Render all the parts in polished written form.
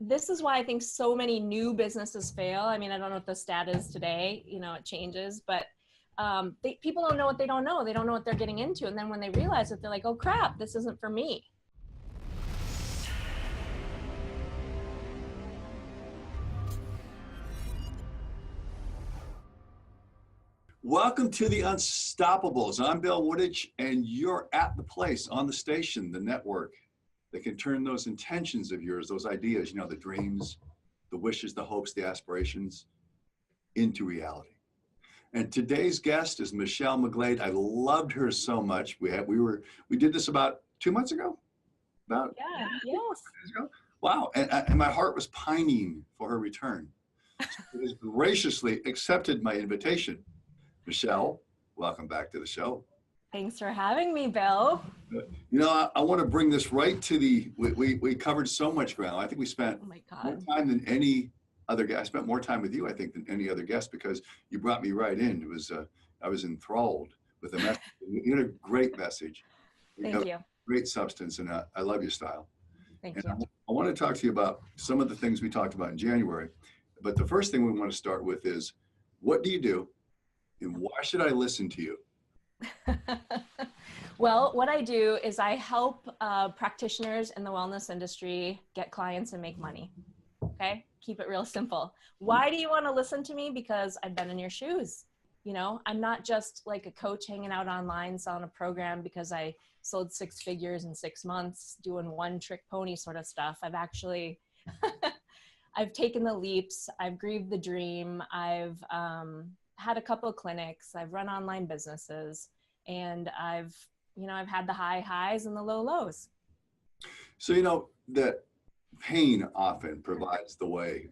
this is why I think so many new businesses fail. I mean, I don't know what the stat is today, you know, it changes, but people don't know what they don't know. They don't know what they're getting into. And then when they realize it, they're like, oh crap, this isn't for me. Welcome to the Unstoppables. I'm Bill Wooditch, and you're at the place, on the station, the network that can turn those intentions of yours, those ideas, you know, the dreams, the wishes, the hopes, the aspirations, into reality. And today's guest is Michelle McGlade. I loved her so much. We did this about 2 months ago. Yes. Days ago. Wow, and my heart was pining for her return. She has graciously accepted my invitation. Michelle, welcome back to the show. Thanks for having me, Bill. You know, I want to bring this right to we covered so much ground. I think we spent more time than any other guest. I spent more time with you, I think, than any other guest because you brought me right in. It was, I was enthralled with the message. You had a great message. Thank you. Great substance, and I love your style. Thank you. I want to talk to you about some of the things we talked about in January. But the first thing we want to start with is, what do you do? And why should I listen to you? Well, what I do is I help practitioners in the wellness industry get clients and make money. Okay, keep it real simple. Why do you want to listen to me? Because I've been in your shoes. You know, I'm not just like a coach hanging out online selling a program because I sold 6 figures in 6 months doing one trick pony sort of stuff. I've actually, I've taken the leaps. I've grieved the dream. I've had a couple of clinics, I've run online businesses, and I've had the high highs and the low lows. So, you know, that pain often provides the way.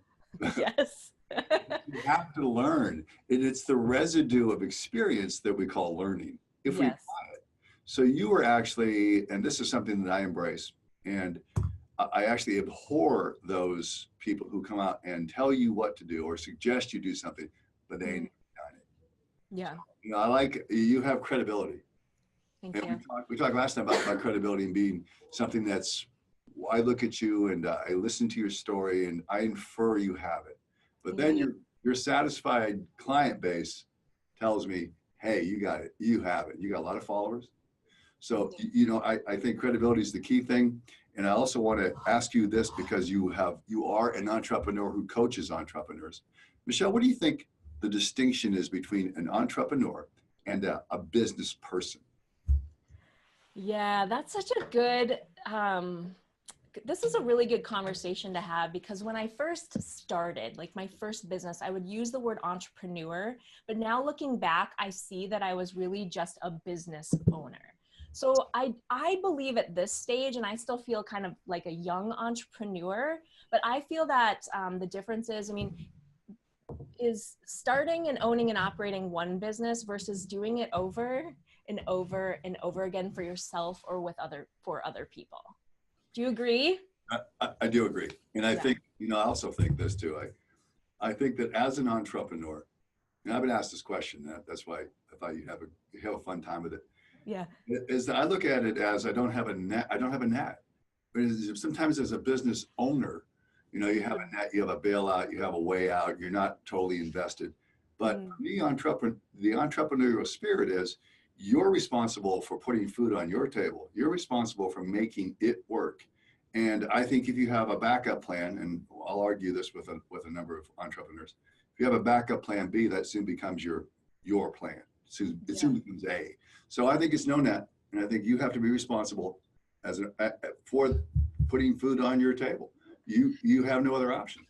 Yes. You have to learn, and it's the residue of experience that we call learning, if we apply it. So you were actually, and this is something that I embrace, and I actually abhor those people who come out and tell you what to do or suggest you do something, but they ain't done it. Yeah. You know, I like, you have credibility. Thank you. We talked last time about credibility and being something that's, I look at you and I listen to your story and I infer you have it. But then your satisfied client base tells me, hey, you got it, you have it. You got a lot of followers. So, you know, I think credibility is the key thing. And I also want to ask you this because you are an entrepreneur who coaches entrepreneurs. Michelle, what do you think the distinction is between an entrepreneur and a business person? Yeah, that's such a good, this is a really good conversation to have because when I first started, like my first business, I would use the word entrepreneur, but now looking back, I see that I was really just a business owner. So I believe at this stage, and I still feel kind of like a young entrepreneur, but I feel that the difference is, is starting and owning and operating one business versus doing it over and over and over again for yourself or for other people. Do you agree? I do agree. And I think, you know, I also think this too. I think that as an entrepreneur, and I've been asked this question, that's why I thought you'd have a fun time with it. Yeah. Is that I look at it as I don't have a net. But sometimes as a business owner, you know, you have a net, you have a bailout, you have a way out, you're not totally invested. But the entrepreneurial spirit is you're responsible for putting food on your table. You're responsible for making it work. And I think if you have a backup plan, and I'll argue this with a number of entrepreneurs, if you have a backup plan B, that soon becomes your plan. It soon becomes A. So I think it's no net, and I think you have to be responsible for putting food on your table. You have no other option.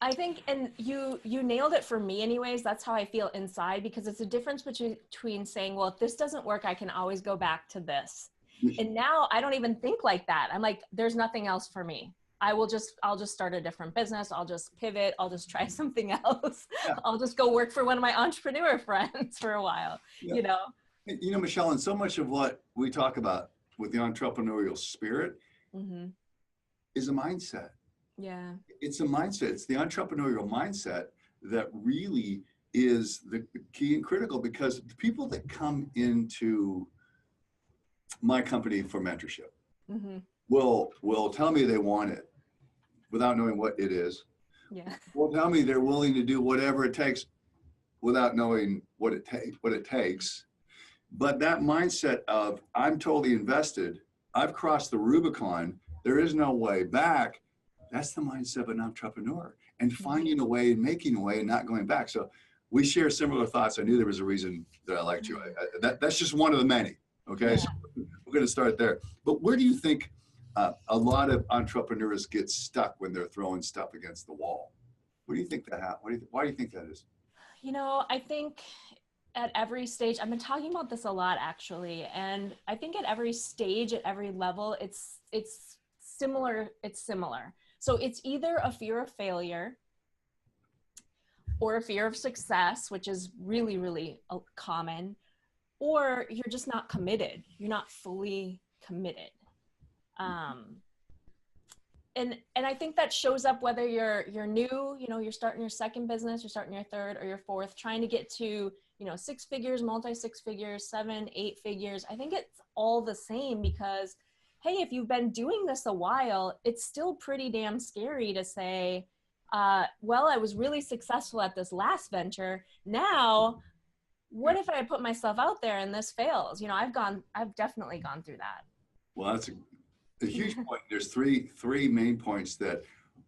I think, and you nailed it for me anyways. That's how I feel inside, because it's a difference between saying, well, if this doesn't work, I can always go back to this. And now I don't even think like that. I'm like, there's nothing else for me. I'll just start a different business. I'll just pivot. I'll just try something else. Yeah. I'll just go work for one of my entrepreneur friends for a while, you know? You know, Michelle, and so much of what we talk about with the entrepreneurial spirit is a mindset. Yeah. It's a mindset. It's the entrepreneurial mindset that really is the key and critical, because the people that come into my company for mentorship will tell me they want it. without knowing what it is. Yeah. Well, tell me they're willing to do whatever it takes without knowing what it takes. But that mindset of I'm totally invested, I've crossed the Rubicon, there is no way back. That's the mindset of an entrepreneur, and finding a way and making a way and not going back. So we share similar thoughts. I knew there was a reason that I liked you. That's just one of the many. Okay, Yeah. so we're going to start there. But where do you think a lot of entrepreneurs get stuck when they're throwing stuff against the wall? What do you think that happens? Why do you think that is? You know, I think at every stage, I've been talking about this a lot actually, and I think at every stage, at every level, it's similar. It's similar. So it's either a fear of failure or a fear of success, which is really, really common, or you're just not committed. You're not fully committed. And I think that shows up whether you're new, you know, you're starting your second business, you're starting your third or your fourth, trying to get to, you know, 6 figures, multi 6 figures, 7, 8 figures. I think it's all the same because, hey, if you've been doing this a while, it's still pretty damn scary to say, well, I was really successful at this last venture. Now, what if I put myself out there and this fails? You know, I've definitely gone through that. Well, that's a huge point. There's three main points that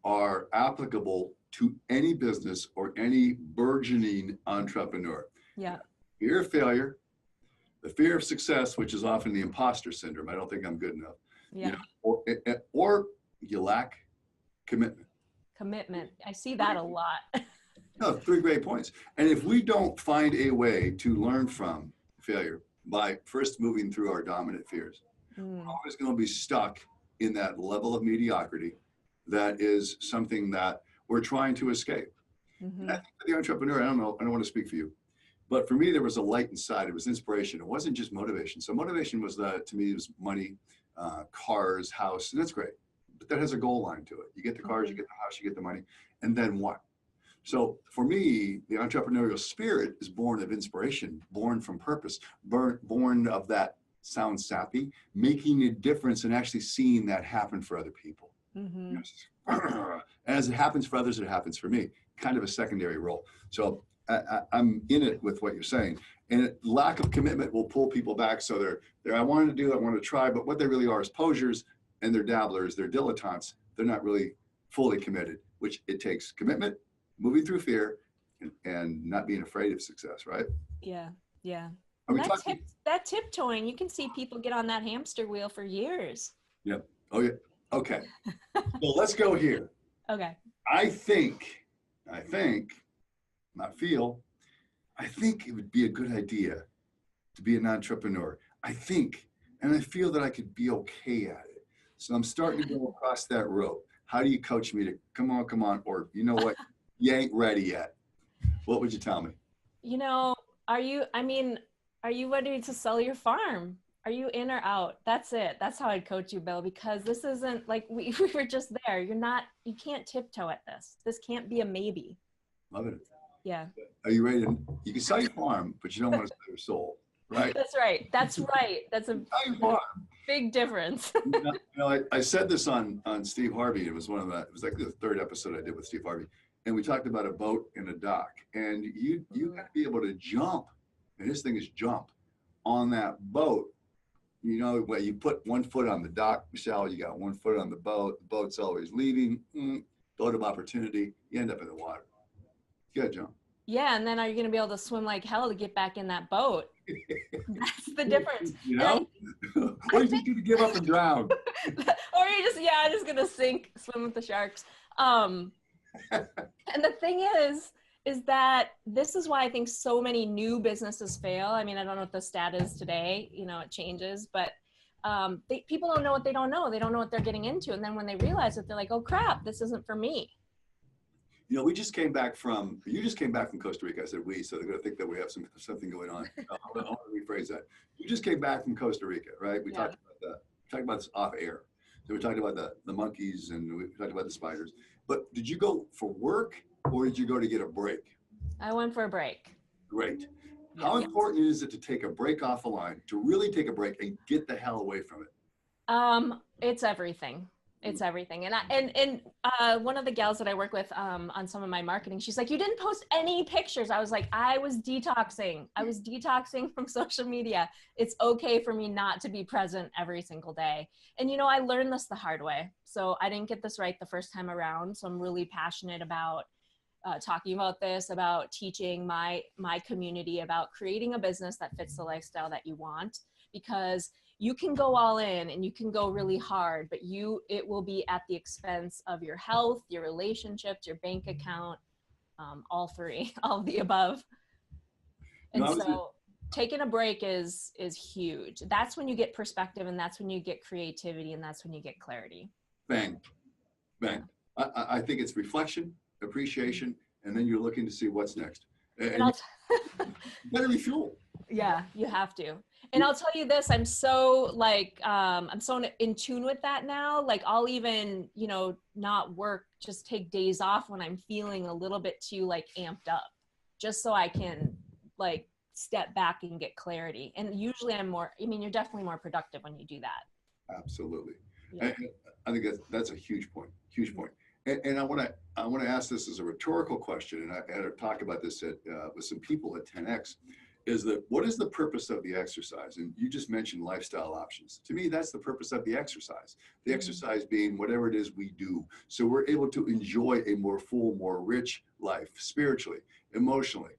are applicable to any business or any burgeoning entrepreneur. Yeah. Fear of failure, the fear of success, which is often the imposter syndrome. I don't think I'm good enough. Yeah. You know, or you lack commitment. Commitment. I see that a lot. No, 3 great points. And if we don't find a way to learn from failure by first moving through our dominant fears, we're always going to be stuck in that level of mediocrity that is something that we're trying to escape. And I think for the entrepreneur, I don't want to speak for you, but for me, there was a light inside. It was inspiration. It wasn't just motivation. So motivation was, to me, it was money, cars, house, and that's great. But that has a goal line to it. You get the cars, you get the house, you get the money, and then what? So for me, the entrepreneurial spirit is born of inspiration, born from purpose, born of that, sounds sappy, making a difference and actually seeing that happen for other people. As it happens for others, it happens for me, kind of a secondary role. So I'm in it with what you're saying. And lack of commitment will pull people back. So they're I wanted to do, I want to try, but what they really are is posers and they're dabblers, they're dilettantes. They're not really fully committed, which it takes commitment, moving through fear, and not being afraid of success, right? Yeah, yeah. Are we And talking? that tiptoeing, you can see people get on that hamster wheel for years. Yep. Oh, yeah. Okay. So let's go here. Okay. I think, not feel, I think it would be a good idea to be an entrepreneur. I think, and I feel that I could be okay at it. So I'm starting to go across that rope. How do you coach me to come on, or you know what, you ain't ready yet? What would you tell me? You know, are you ready to sell your farm? Are you in or out? That's it. That's how I'd coach you, Bill, because this isn't like we were just there. You can't tiptoe at this. This can't be a maybe. Love it. Yeah. Are you ready to, you can sell your farm, but you don't want to sell your soul, right? That's right. That's right. That's a Sell your farm. big difference. I said this on Steve Harvey. It was it was like the 3rd episode I did with Steve Harvey. And we talked about a boat and a dock. And you got to be able to jump, and his thing is jump, on that boat. You know, where you put 1 foot on the dock, Michelle, you got 1 foot on the boat's always leaving, boat of opportunity, you end up in the water. You gotta jump. Yeah, and then are you going to be able to swim like hell to get back in that boat? That's the difference. You know? Or are you just going to give up and drown? Or you're just going to sink, swim with the sharks. And the thing is that this is why I think so many new businesses fail. I mean, I don't know what the stat is today, you know, it changes, but people don't know what they don't know. They don't know what they're getting into. And then when they realize it, they're like, oh crap, this isn't for me. You know, you just came back from Costa Rica. I said we, so they're going to think that we have something going on. I want to rephrase that. You just came back from Costa Rica, right? We talked about that. We talked about this off air. So we talked about the monkeys and we talked about the spiders. But did you go for work or did you go to get a break? I went for a break. Great. How important is it to take a break off the line, to really take a break and get the hell away from it? It's everything. It's everything. One of the gals that I work with on some of my marketing, she's like, you didn't post any pictures. I was like, I was detoxing from social media. It's okay for me not to be present every single day. And, you know, I learned this the hard way. So I didn't get this right the first time around. So I'm really passionate about talking about this, about teaching my community about creating a business that fits the lifestyle that you want, because you can go all in and you can go really hard, but it will be at the expense of your health, your relationships, your bank account, all three, all of the above. And No, so taking a break is huge. That's when you get perspective, and that's when you get creativity, and that's when you get clarity. bang, bang. I think it's reflection, appreciation, and then you're looking to see what's next. And you better refuel. Yeah, you have to. And I'll tell you this, I'm so I'm so in tune with that now. Like I'll even, you know, not work, just take days off when I'm feeling a little bit too like amped up, just so I can like step back and get clarity. And usually you're definitely more productive when you do that. Absolutely. Yeah. I think that's a huge point, huge point. And I want to ask this as a rhetorical question, and I had to talk about this with some people at 10X, is that what is the purpose of the exercise? And you just mentioned lifestyle options. To me, that's the purpose of the exercise. The exercise being whatever it is we do. So we're able to enjoy a more full, more rich life, spiritually, emotionally,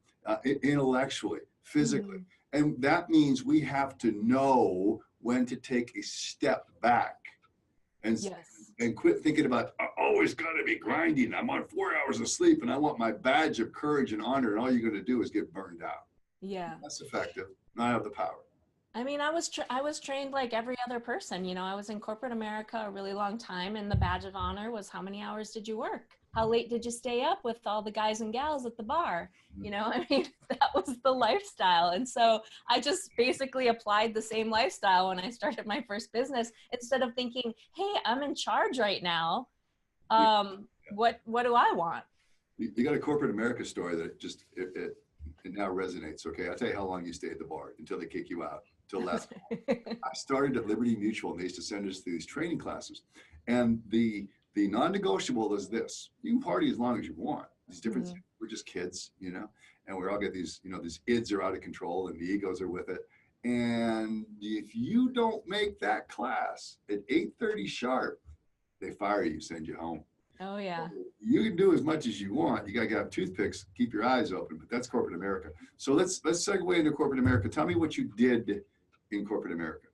intellectually, physically. And that means we have to know when to take a step back and quit thinking about, I always got to be grinding. I'm on 4 hours of sleep and I want my badge of courage and honor. And all you're going to do is get burned out. Yeah. That's effective. And I have the power. I mean, I was trained like every other person. You know, I was in corporate America a really long time, and the badge of honor was how many hours did you work? How late did you stay up with all the guys and gals at the bar? You know, I mean, that was the lifestyle. And so I just basically applied the same lifestyle when I started my first business, instead of thinking, hey, I'm in charge right now. What do I want? You got a corporate America story that just, it now resonates. Okay. I'll tell you how long you stay at the bar until they kick you out. Till last. I started at Liberty Mutual, and they used to send us through these training classes. And the non-negotiable is this: you can party as long as you want. These different, we're just kids, you know, and we all get these, you know, these ids are out of control and the egos are with it. And if you don't make that class at 8:30 sharp, they fire you, send you home. Oh yeah. You can do as much as you want. You gotta have toothpicks, keep your eyes open, but that's corporate America. So let's segue into corporate America. Tell me what you did in corporate America.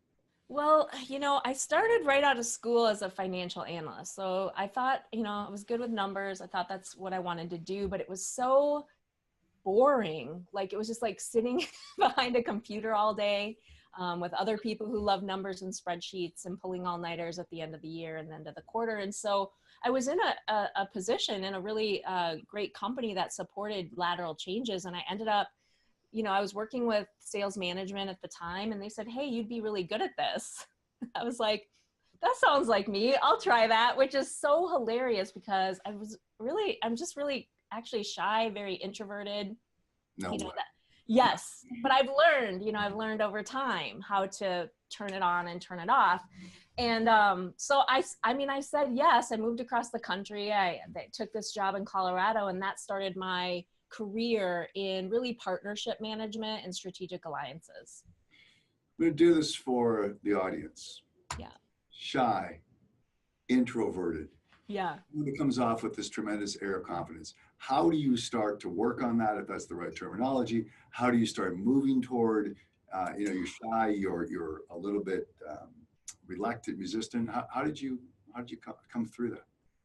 Well, you know, I started right out of school as a financial analyst. So I thought, you know, I was good with numbers. I thought that's what I wanted to do, but it was so boring. Like it was just like sitting behind a computer all day with other people who love numbers and spreadsheets and pulling all-nighters at the end of the year and the end of the quarter. And so I was in a position in a really great company that supported lateral changes. And I ended up, you know, I was working with sales management at the time, and they said, hey, you'd be really good at this. I was like, that sounds like me. I'll try that, which is so hilarious because I'm just really actually shy, very introverted. No. You know, yes, but I've learned over time how to turn it on and turn it off. And so I said yes. I moved across the country. I took this job in Colorado, and that started my career in really partnership management and strategic alliances. I'm going to do this for the audience. Yeah. Shy, introverted. Yeah. It comes off with this tremendous air of confidence. How do you start to work on that, if that's the right terminology? How do you start moving toward, you know, you're shy, you're a little bit reluctant, resistant. How did you come through that?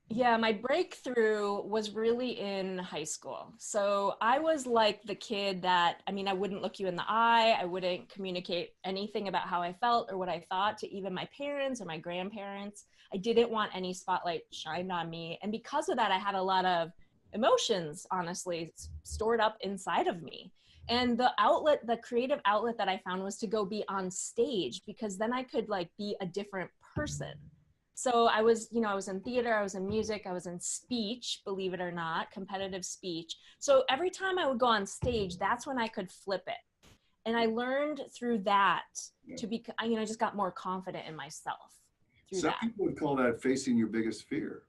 Yeah, my breakthrough was really in high school. So I was like the kid that, I mean, I wouldn't look you in the eye. I wouldn't communicate anything about how I felt or what I thought to even my parents or my grandparents. I didn't want any spotlight shined on me. And because of that, I had a lot of emotions, honestly, stored up inside of me. And the creative outlet that I found was to go be on stage, because then I could like be a different person. So I was in theater, I was in music, I was in speech, believe it or not, competitive speech. So every time I would go on stage, that's when I could flip it. And I learned through that to be, I just got more confident in myself. through Some that. people would call that facing your biggest fear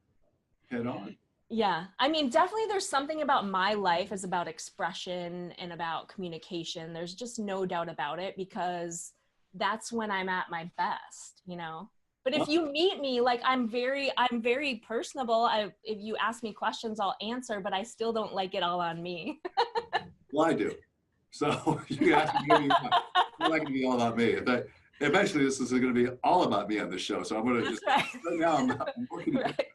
head on. Yeah. I mean, definitely there's something about my life is about expression and about communication. There's just no doubt about it, because that's when I'm at my best, you know? But if Well, you meet me, like I'm very personable. If you ask me questions, I'll answer, but I still don't like it all on me. well, I do. So you ask me, it's not going to be all about me. But eventually, this is going to be all about me on the show. So I'm going to That's just, right. right now, I'm working. Right.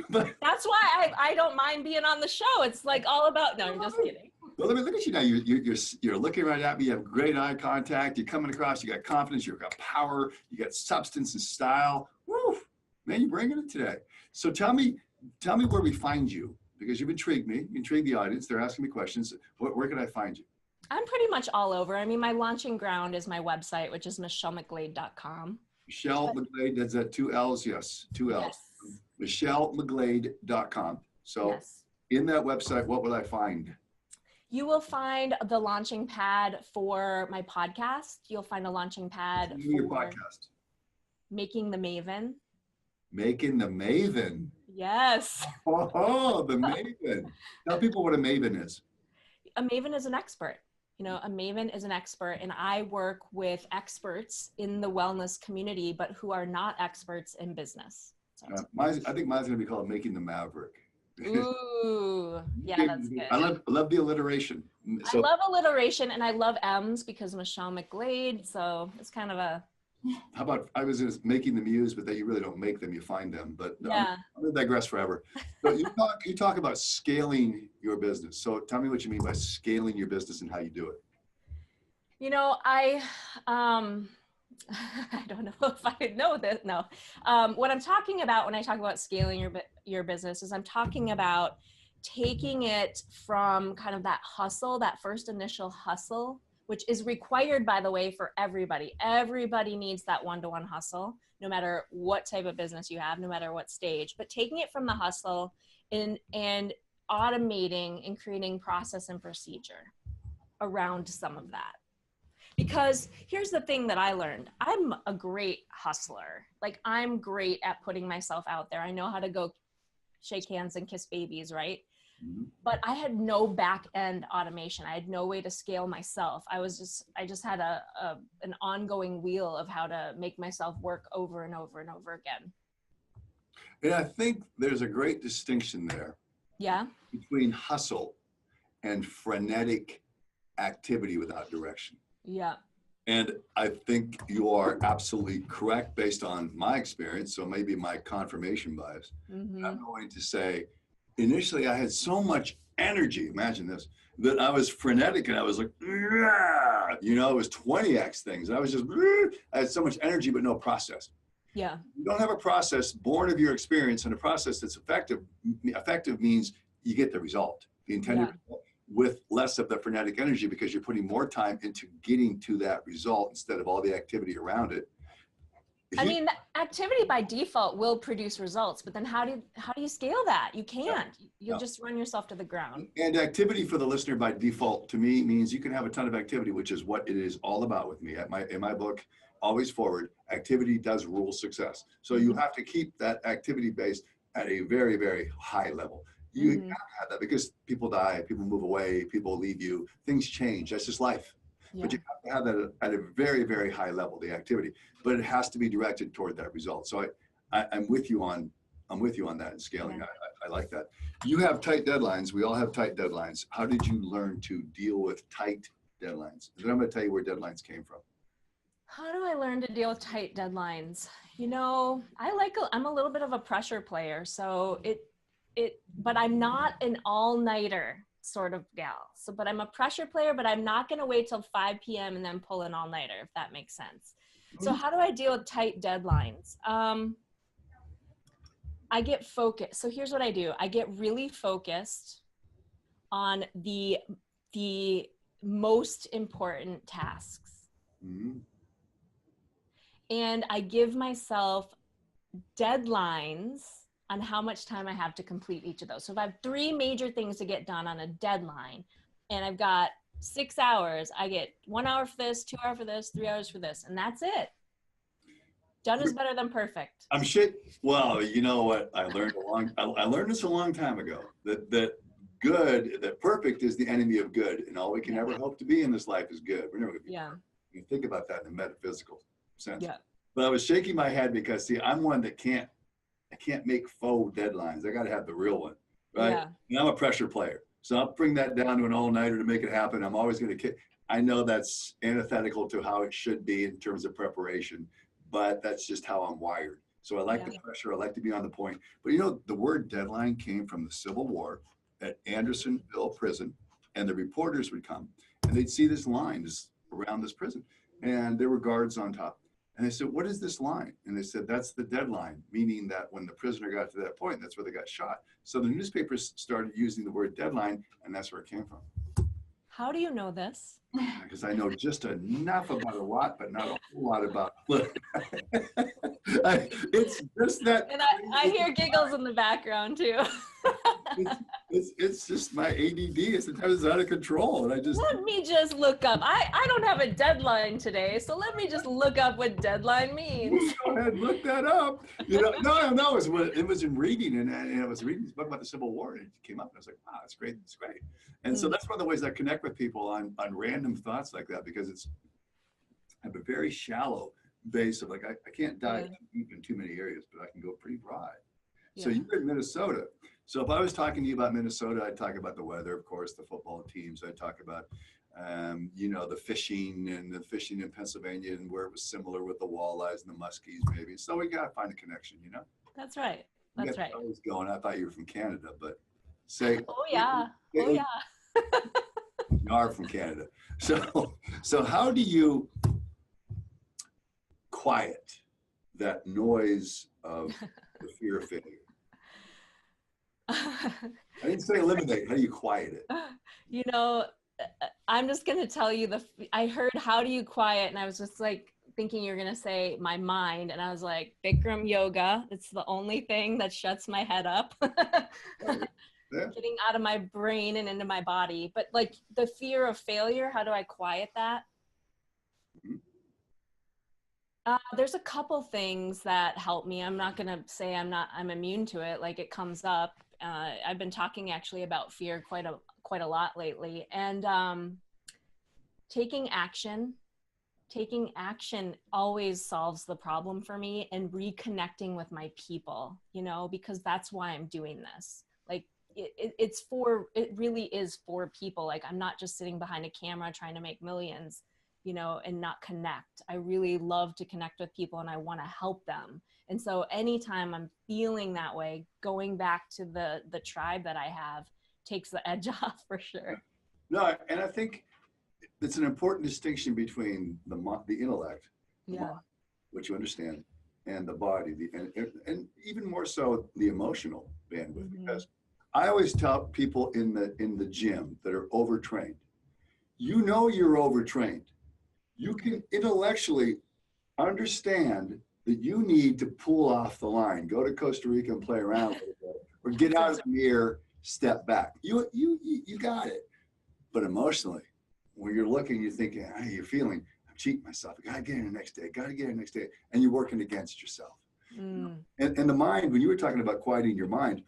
But That's why I don't mind being on the show. It's like all about, no, I'm just kidding. well, let me look at you now. You're looking right at me. You have great eye contact. You're coming across. You got confidence. You've got power. You got substance and style. Woo, man, you're bringing it today. So tell me where we find you, because you've intrigued me. You intrigued the audience. They're asking me questions. Where can I find you? I'm pretty much all over. I mean, my launching ground is my website, which is michellemcglade.com. Michelle McGlade. That's that 2 L's. Yes, 2 L's. Yes. MichelleMcGlade.com. So Yes. in that website, what will I find? You will find the launching pad for my podcast. You'll find a launching pad Name of your for podcast. Making the Maven. Making the Maven. Yes. Oh, the Maven. Tell people what a Maven is. A Maven is an expert. You know, a Maven is an expert, and I work with experts in the wellness community, but who are not experts in business. So. I think mine's going to be called Making the Maverick. Ooh, yeah, that's good. I love the alliteration. So, I love alliteration, and I love M's because Michelle McGlade, so it's kind of a... how about, I was just making the muse, but that you really don't make them, you find them. But yeah. I'm going to digress forever. So you talk about scaling your business. So tell me what you mean by scaling your business and how you do it. You know, I don't know if I know this. No. What I'm talking about when I talk about scaling your business is I'm talking about taking it from kind of that hustle, that first initial hustle, which is required, by the way, for everybody. Everybody needs that one-to-one hustle, no matter what type of business you have, no matter what stage. But taking it from the hustle and automating and creating process and procedure around some of that. Because here's the thing that I learned. I'm a great hustler. Like, I'm great at putting myself out there. I know how to go shake hands and kiss babies, right? Mm-hmm. But I had no back end automation. I had no way to scale myself. I just had an ongoing wheel of how to make myself work over and over and over again. And I think there's a great distinction there. Yeah. Between hustle and frenetic activity without direction. Yeah. And I think you are absolutely correct based on my experience. So maybe my confirmation bias. Mm-hmm. I'm going to say, initially I had so much energy, imagine this, that I was frenetic and I was like, you know, it was 20x things. And I was just, I had so much energy, but no process. Yeah. You don't have a process born of your experience, and a process that's effective. Effective means you get the result, the intended result, with less of the frenetic energy, because you're putting more time into getting to that result instead of all the activity around it. I mean, activity by default will produce results, but then how do you scale that? You can't. You'll just run yourself to the ground. And activity for the listener by default to me means you can have a ton of activity, which is what it is all about with me. In my book, Always Forward, activity does rule success. So you have to keep that activity base at a very, very high level. You have to have that, because people die, people move away, people leave you, things change. That's just life. Yeah. But you have to have that at a very, very high level, the activity. But it has to be directed toward that result. So I'm with you on that in scaling. Yeah. I like that. You have tight deadlines. We all have tight deadlines. How did you learn to deal with tight deadlines? And then I'm going to tell you where deadlines came from. How do I learn to deal with tight deadlines? You know, I'm a little bit of a pressure player. So but I'm not an all-nighter sort of gal. So, but I'm a pressure player, but I'm not going to wait till 5 p.m. and then pull an all-nighter, if that makes sense. So how do I deal with tight deadlines? I get focused. So here's what I do. I get really focused on the most important tasks. Mm-hmm. And I give myself deadlines on how much time I have to complete each of those. So if I have 3 major things to get done on a deadline, and I've got 6 hours, I get 1 hour for this, 2 hours for this, 3 hours for this, and that's it. Done is better than perfect. I'm shit. Well, you know what? I learned this a long time ago that perfect is the enemy of good. And all we can ever hope to be in this life is good. We're never going to be perfect. You think about that in a metaphysical sense. Yeah. But I was shaking my head because, see, I'm one that I can't make faux deadlines. I got to have the real one, right? Yeah. And I'm a pressure player. So I'll bring that down to an all-nighter to make it happen. I'm always going to, I know that's antithetical to how it should be in terms of preparation, but that's just how I'm wired. So I like the pressure. I like to be on the point. But you know, the word deadline came from the Civil War at Andersonville Prison, and the reporters would come and they'd see this line around this prison, and there were guards on top. And they said, "What is this line?" And they said, "That's the deadline," meaning that when the prisoner got to that point, that's where they got shot. So the newspapers started using the word deadline, and that's where it came from. How do you know this? Because I know just enough about a lot, but not a whole lot about. It's just that. And I hear giggles in the background too. It's just my ADD. Sometimes it's out of control, and I just. Let me just look up. I don't have a deadline today, so let me just look up what deadline means. Go ahead and look that up. You know, no. It was in reading, and I was reading this book about the Civil War, and it came up, and I was like, wow, that's great. It's great. And so that's one of the ways I connect with people on random thoughts like that, because I have a very shallow base of, like, I can't dive deep in too many areas, but I can go pretty broad. So you're in Minnesota. So if I was talking to you about Minnesota, I'd talk about the weather, of course, the football teams. I'd talk about, you know, the fishing in Pennsylvania, and where it was similar with the walleyes and the muskies, maybe. So we got to find a connection, you know? That's right. That's right. I was going. I thought you were from Canada, but say. Oh yeah. Oh yeah. You are from Canada. So how do you quiet that noise of the fear of failure? I didn't say eliminate. How do you quiet it? You know, I'm just going to tell you I heard, how do you quiet? And I was just like thinking you're going to say my mind. And I was like, Bikram yoga. It's the only thing that shuts my head up. Getting out of my brain and into my body. But like the fear of failure, how do I quiet that? There's a couple things that help me. I'm not going to say I'm immune to it. Like, it comes up. I've been talking actually about fear quite a lot lately, and taking action always solves the problem for me, and reconnecting with my people, you know, because that's why I'm doing this. Like, it really is for people. Like, I'm not just sitting behind a camera trying to make millions, you know, and not connect. I really love to connect with people, and I want to help them. And so anytime I'm feeling that way, going back to the tribe that I have takes the edge off, for sure. No, and I think it's an important distinction between the intellect, the mind, which you understand, and the body, and even more so the emotional bandwidth. Because I always tell people in the gym that are overtrained, you know, you're overtrained. You can intellectually understand that you need to pull off the line, go to Costa Rica and play around a little bit, or get out of the mirror, step back. You got it. But emotionally, when you're looking, you're thinking, hey, you're feeling, I'm cheating myself. I gotta get in the next day, and you're working against yourself. And the mind, when you were talking about quieting your mind,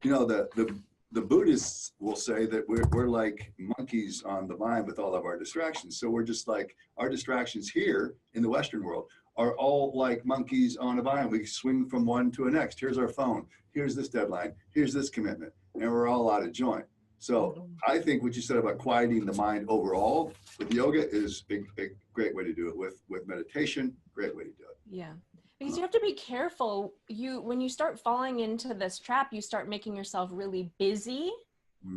you know, the Buddhists will say that we're like monkeys on the vine with all of our distractions. So we're just like, our distractions here in the Western world are all like monkeys on a vine. We swing from one to the next. Here's our phone. Here's this deadline. Here's this commitment. And we're all out of joint. So I think what you said about quieting the mind overall with yoga is a great way to do it. With meditation, great way to do it. Yeah. Because you have to be careful. When you start falling into this trap, you start making yourself really busy.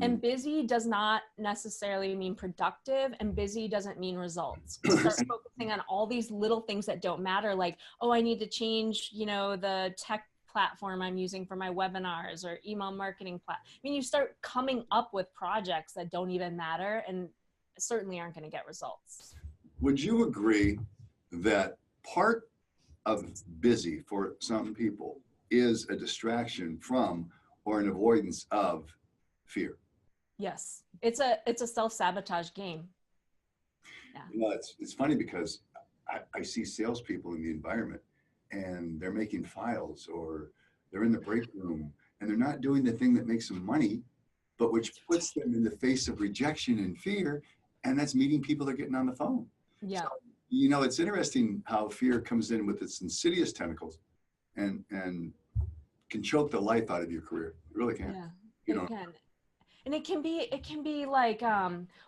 And busy does not necessarily mean productive, and busy doesn't mean results. You start focusing on all these little things that don't matter, like, oh, I need to change, you know, the tech platform I'm using for my webinars or email marketing I mean, you start coming up with projects that don't even matter and certainly aren't going to get results. Would you agree that part of busy for some people is a distraction from or an avoidance of fear? Yes, it's a self-sabotage game. Yeah. You know, it's funny because I see salespeople in the environment, and they're making files, or they're in the break room and they're not doing the thing that makes them money, but which puts them in the face of rejection and fear. And that's meeting people they're getting on the phone. So, Yeah. it's interesting how fear comes in with its insidious tentacles and can choke the life out of your career. It really can. Yeah. You It know, can. And it can be like,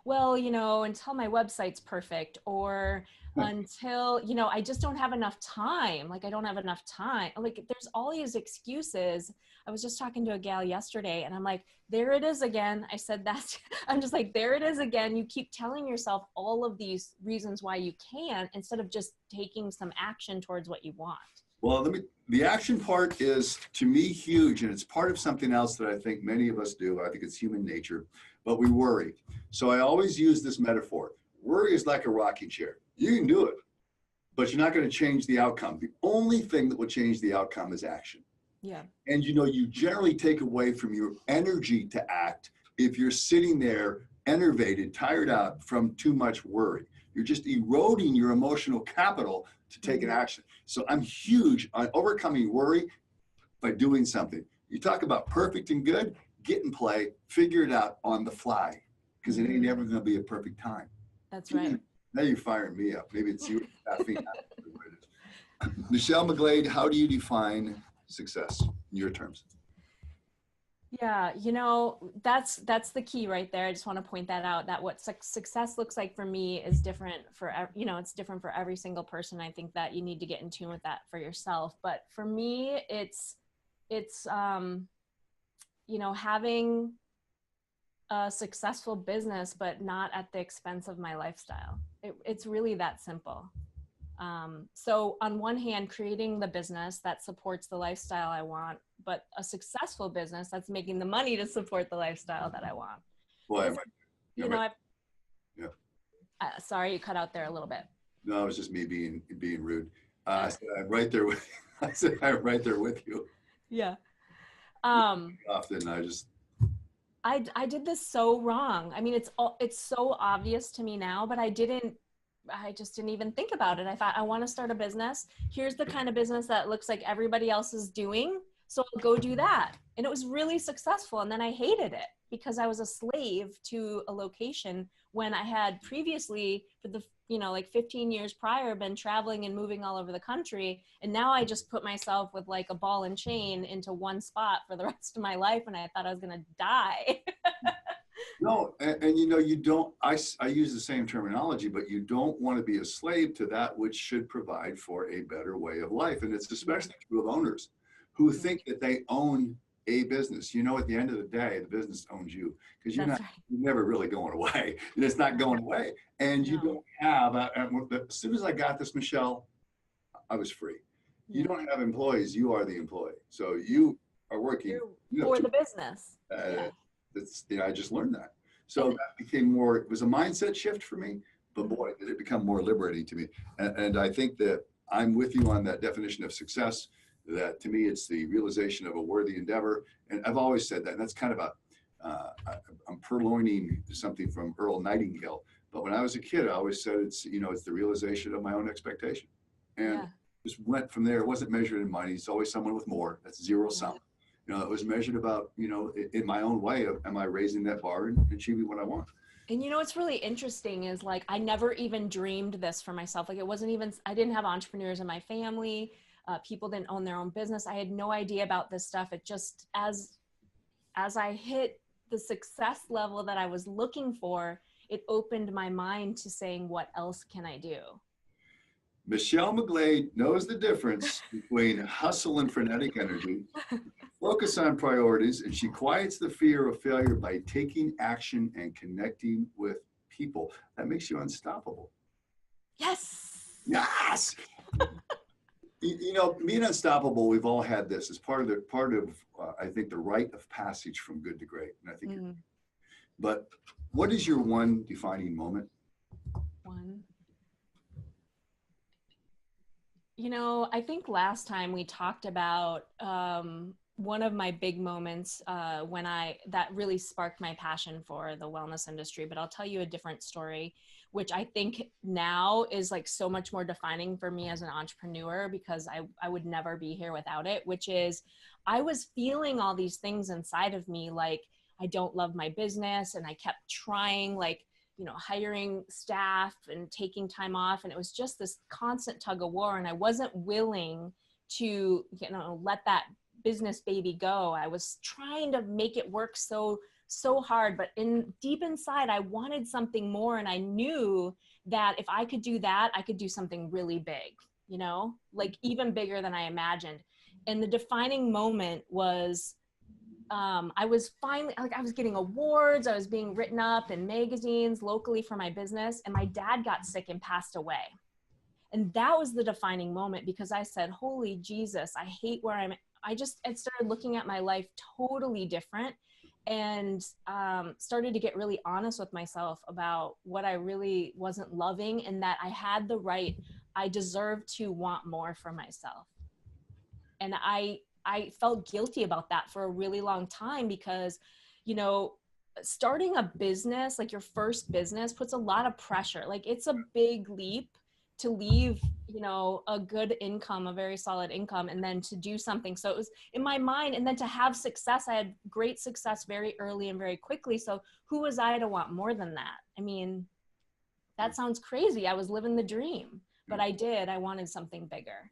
well, until my website's perfect, or until, I just don't have enough time. Like, I don't have enough time. Like, there's all these excuses. I was just talking to a gal yesterday and I'm like, there it is again. I said that. I'm just like, there it is again. You keep telling yourself all of these reasons why you can't, instead of just taking some action towards what you want. well, the action part is to me huge, and it's part of something else that I think many of us do. I think it's human nature, but we worry. So I always use this metaphor. Worry is like a rocking chair. You can do it, but you're not going to change the outcome. The only thing that will change the outcome is action. Yeah. And you generally take away from your energy to act if you're sitting there enervated, tired out from too much worry. You're just eroding your emotional capital to take an action. So I'm huge on overcoming worry by doing something. You talk about perfect and good, get in play, figure it out on the fly, because it ain't ever going to be a perfect time. That's right. Now you're firing me up. Maybe it's you. Caffeine. Michelle McGlade, how do you define success in your terms? Yeah, that's the key right there. I just want to point that out, that what success looks like for me is different for, it's different for every single person. I think that you need to get in tune with that for yourself. But for me, it's having a successful business, but not at the expense of my lifestyle. It's really that simple. So on one hand, creating the business that supports the lifestyle I want, but a successful business that's making the money to support the lifestyle that I want. Boy, Sorry, you cut out there a little bit. no, it was just me being rude. I said I'm right there with. I said I'm right there with you. Yeah. Often I did this so wrong. I mean, it's so obvious to me now, but I just didn't even think about it. I thought, I want to start a business. Here's the kind of business that looks like everybody else is doing, so I'll go do that. And it was really successful. And then I hated it because I was a slave to a location when I had previously, for the, like 15 years prior, been traveling and moving all over the country. And now I just put myself with like a ball and chain into one spot for the rest of my life. And I thought I was going to die. no, and you don't. I use the same terminology, but you don't want to be a slave to that which should provide for a better way of life. And it's especially true of owners who think that they own a business. At the end of the day, the business owns you, because you're never really going away. And it's not going away. And you don't have, as soon as I got this, Michelle, I was free. You don't have employees, you are the employee. So you are working for the business. I just learned that. So that became more, it was a mindset shift for me, but boy, did it become more liberating to me. And I think that I'm with you on that definition of success, that to me, it's the realization of a worthy endeavor. And I've always said that, and that's kind of I'm purloining something from Earl Nightingale. But when I was a kid, I always said it's the realization of my own expectation. And just went from there. It wasn't measured in money. It's always someone with more. That's zero sum. It was measured about, in my own way of, am I raising that bar and achieving what I want? And what's really interesting is, like, I never even dreamed this for myself. Like, I didn't have entrepreneurs in my family. People didn't own their own business. I had no idea about this stuff. It just, as I hit the success level that I was looking for, it opened my mind to saying, what else can I do? Michelle McGlade knows the difference between hustle and frenetic energy, focus on priorities, and she quiets the fear of failure by taking action and connecting with people. That makes you unstoppable. Yes. Yes. Being unstoppable, we've all had this as part of I think the rite of passage from good to great. And I think, but what is your one defining moment? One. I think last time we talked about one of my big moments that really sparked my passion for the wellness industry. But I'll tell you a different story, which I think now is like so much more defining for me as an entrepreneur, because I would never be here without it, which is I was feeling all these things inside of me, like I don't love my business. And I kept trying, like, hiring staff and taking time off. And it was just this constant tug of war. And I wasn't willing to, let that business baby go. I was trying to make it work so hard, but deep inside, I wanted something more. And I knew that if I could do that, I could do something really big, like even bigger than I imagined. And the defining moment was, I was finally, like, I was getting awards. I was being written up in magazines locally for my business. And my dad got sick and passed away. And that was the defining moment, because I said, holy Jesus, I hate where I started looking at my life totally different, and started to get really honest with myself about what I really wasn't loving, and that I had the right, I deserved to want more for myself. And I felt guilty about that for a really long time, because, starting a business, like your first business, puts a lot of pressure. Like, it's a big leap to leave, a good income, a very solid income, and then to do something. So it was in my mind, and then to have success. I had great success very early and very quickly. So who was I to want more than that? I mean, that sounds crazy. I was living the dream, but I wanted something bigger.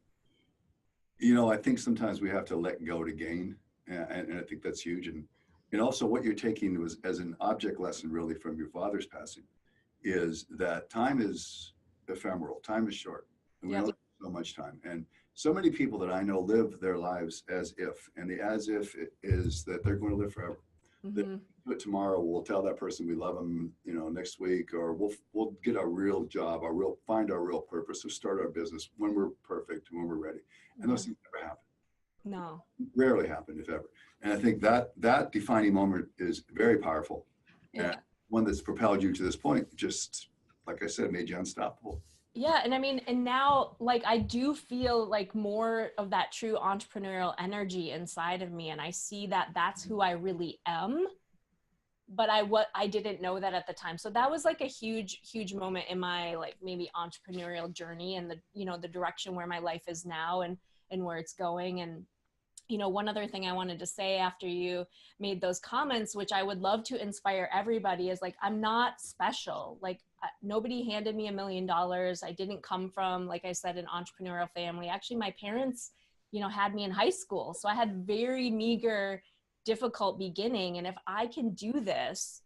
I think sometimes we have to let go to gain. And I think that's huge. And also what you're taking was as an object lesson really from your father's passing, is that time is ephemeral. Time is short. And we only have so much time. And so many people that I know live their lives as if, and the as if is that they're going to live forever. Mm-hmm. Do it tomorrow. We'll tell that person we love them, next week, or we'll get a real job, find our real purpose, or start our business when we're perfect, when we're ready. And those things never happen. No. Rarely happen, if ever. And I think that defining moment is very powerful. Yeah. And one that's propelled you to this point, just like I said, made you unstoppable. Yeah. And I mean, and now, like, I do feel like more of that true entrepreneurial energy inside of me. And I see that that's who I really am. But I didn't know that at the time. So that was like a huge moment in my, like, maybe entrepreneurial journey, and the direction where my life is now, and where it's going. And, one other thing I wanted to say after you made those comments, which I would love to inspire everybody, is like, I'm not special. Like, nobody handed me $1 million. I didn't come from, like I said, an entrepreneurial family. Actually, my parents, had me in high school. So I had very meager, difficult beginning. And if I can do this,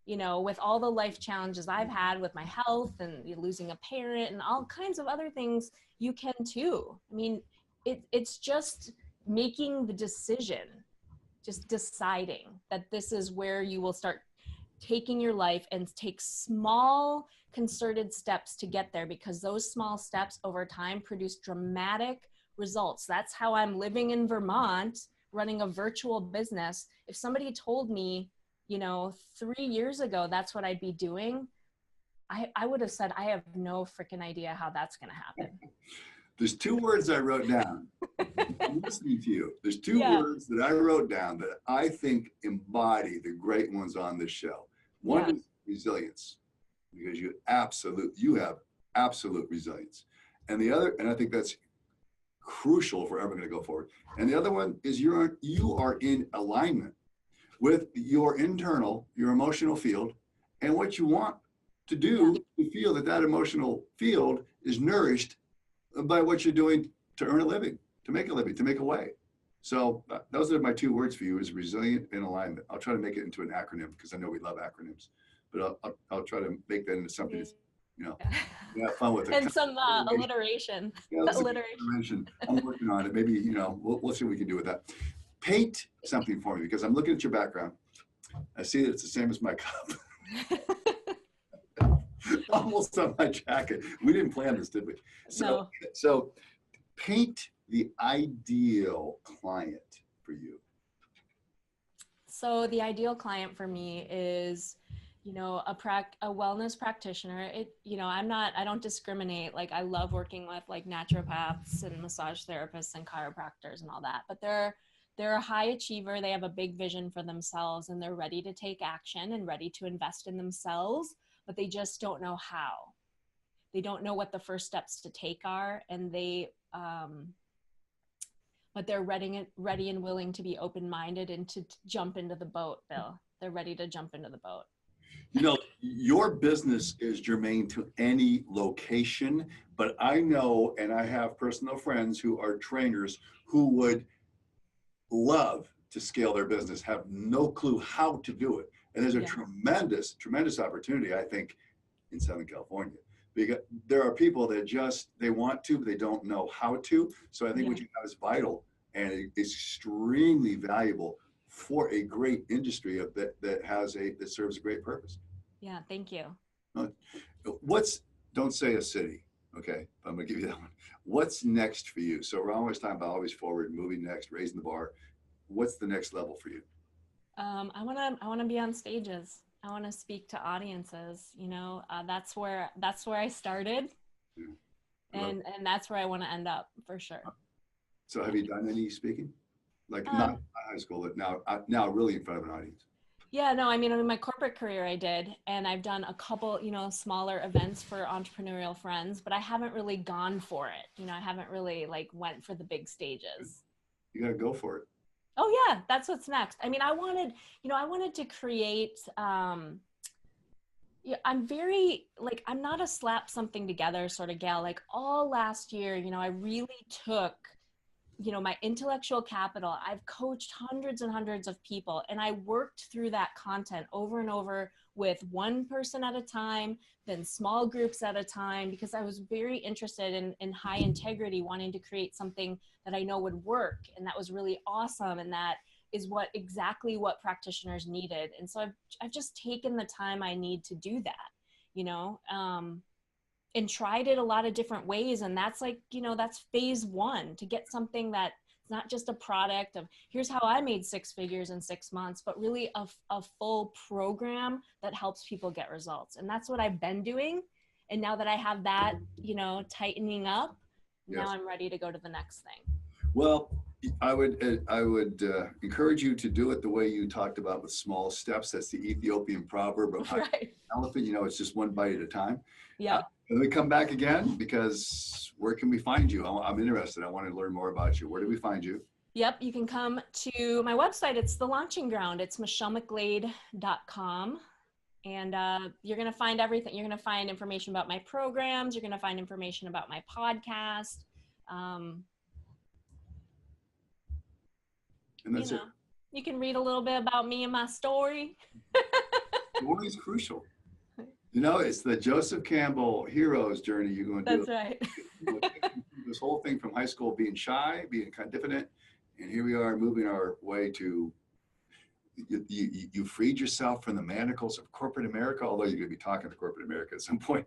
with all the life challenges I've had with my health and losing a parent and all kinds of other things, you can too. I mean, it's just making the decision, just deciding that this is where you will start taking your life, and take small concerted steps to get there, because those small steps over time produce dramatic results. That's how I'm living in Vermont, running a virtual business. If somebody told me, 3 years ago, that's what I'd be doing, I would have said, I have no freaking idea how that's going to happen. There's 2 words I wrote down. I'm listening to you. There's 2 words that I wrote down that I think embody the great ones on this show. One is resilience, because you have absolute resilience. And the other, and I think that's crucial if we're ever going to go forward. And the other one is you are in alignment with your emotional field, and what you want to do to feel that emotional field is nourished by what you're doing to earn a living, to make a living, to make a way. So those are my 2 words for you, is resilient and alignment. I'll try to make it into an acronym, because I know we love acronyms, but I'll try to make that into something that's, have fun with it. And some alliteration. Yeah, alliteration. I'm working on it. Maybe, we'll see what we can do with that. Paint something for me, because I'm looking at your background. I see that it's the same as my cup. Almost on my jacket. We didn't plan this, did we? So paint the ideal client for you. So the ideal client for me is, a wellness practitioner. I don't discriminate. Like, I love working with, like, naturopaths and massage therapists and chiropractors and all that, but there they're a high achiever. They have a big vision for themselves and they're ready to take action and ready to invest in themselves, but they just don't know how. They don't know what the first steps to take are. And but they're ready and willing to be open-minded and to jump into the boat, Bill. They're ready to jump into the boat. You know, your business is germane to any location, but I know, and I have personal friends who are trainers who would love to scale their business, have no clue how to do it. And there's a tremendous opportunity, I think, in Southern California. Because there are people that they want to, but they don't know how to. So I think what you have is vital and it's extremely valuable for a great industry that serves a great purpose. Yeah, thank you. Don't say a city, okay? I'm gonna give you that one. What's next for you? So we're always talking about always forward, moving next, raising the bar. What's the next level for you? I wanna be on stages. I want to speak to audiences, you know, that's where I started. Yeah. And that's where I want to end up for sure. So have you done any speaking? Like not high school, but now really in front of an audience? Yeah, no, I mean, in my corporate career I did, and I've done a couple, you know, smaller events for entrepreneurial friends, but I haven't really gone for it. You know, I haven't really like went for the big stages. You got to go for it. Oh yeah, that's what's next. I mean, I wanted to create, I'm very, like, I'm not a slap something together sort of gal. Like all last year, you know, I really took, you know, my intellectual capital. I've coached hundreds and hundreds of people, and I worked through that content over and over with one person at a time, then small groups at a time, because I was very interested in high integrity, wanting to create something that I know would work and that was really awesome, and that is exactly what practitioners needed. And so I've just taken the time I need to do that, you know, and tried it a lot of different ways. And that's like, you know, that's phase one, to get something that it's not just a product of here's how I made 6 figures in 6 months, but really a full program that helps people get results. And that's what I've been doing. And now that I have that, you know, tightening up, now I'm ready to go to the next thing. Well, I would encourage you to do it the way you talked about, with small steps. That's the Ethiopian proverb of elephant. You know, it's just one bite at a time. Yeah. Let me come back again, because where can we find you? I'm interested. I want to learn more about you. Where do we find you? Yep. You can come to my website. It's the launching ground. It's MichelleMcGlade.com. And you're going to find everything. You're going to find information about my programs. You're going to find information about my podcast. And that's it. You can read a little bit about me and my story. Story is crucial. You know, it's the Joseph Campbell hero's journey you're going to do. That's right. This whole thing from high school, being shy, being kind of diffident, and here we are moving our way to, you freed yourself from the manacles of corporate America, although you're going to be talking to corporate America at some point.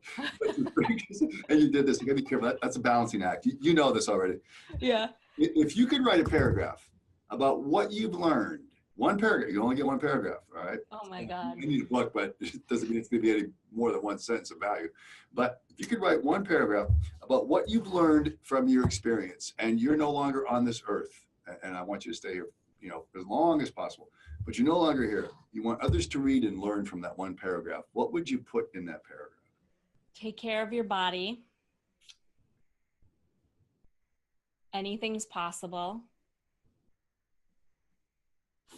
And you did this. You got to be careful. That's a balancing act. You know this already. Yeah. If you could write a paragraph about what you've learned, one paragraph, you only get one paragraph, all right? Oh my God. You need a book, but it doesn't mean it's going to be any more than one sentence of value. But if you could write one paragraph about what you've learned from your experience, and you're no longer on this earth, and I want you to stay here, you know, as long as possible, but you're no longer here. You want others to read and learn from that one paragraph. What would you put in that paragraph? Take care of your body. Anything's possible.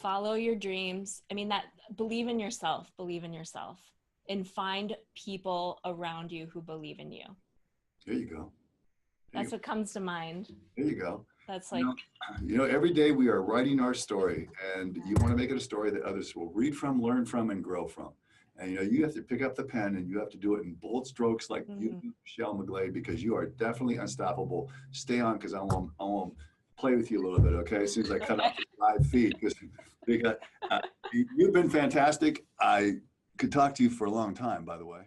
Follow your dreams. I mean, that believe in yourself, and find people around you who believe in you. There you go. That's what comes to mind. There you go. That's like, you know, every day we are writing our story, and you want to make it a story that others will read from, learn from, and grow from. And, you know, you have to pick up the pen and you have to do it in bold strokes like you, Michelle McGlade, because you are definitely unstoppable. Stay on, because I want to play with you a little bit, okay? As soon as I cut off the live feed, because you've been fantastic. I could talk to you for a long time, by the way.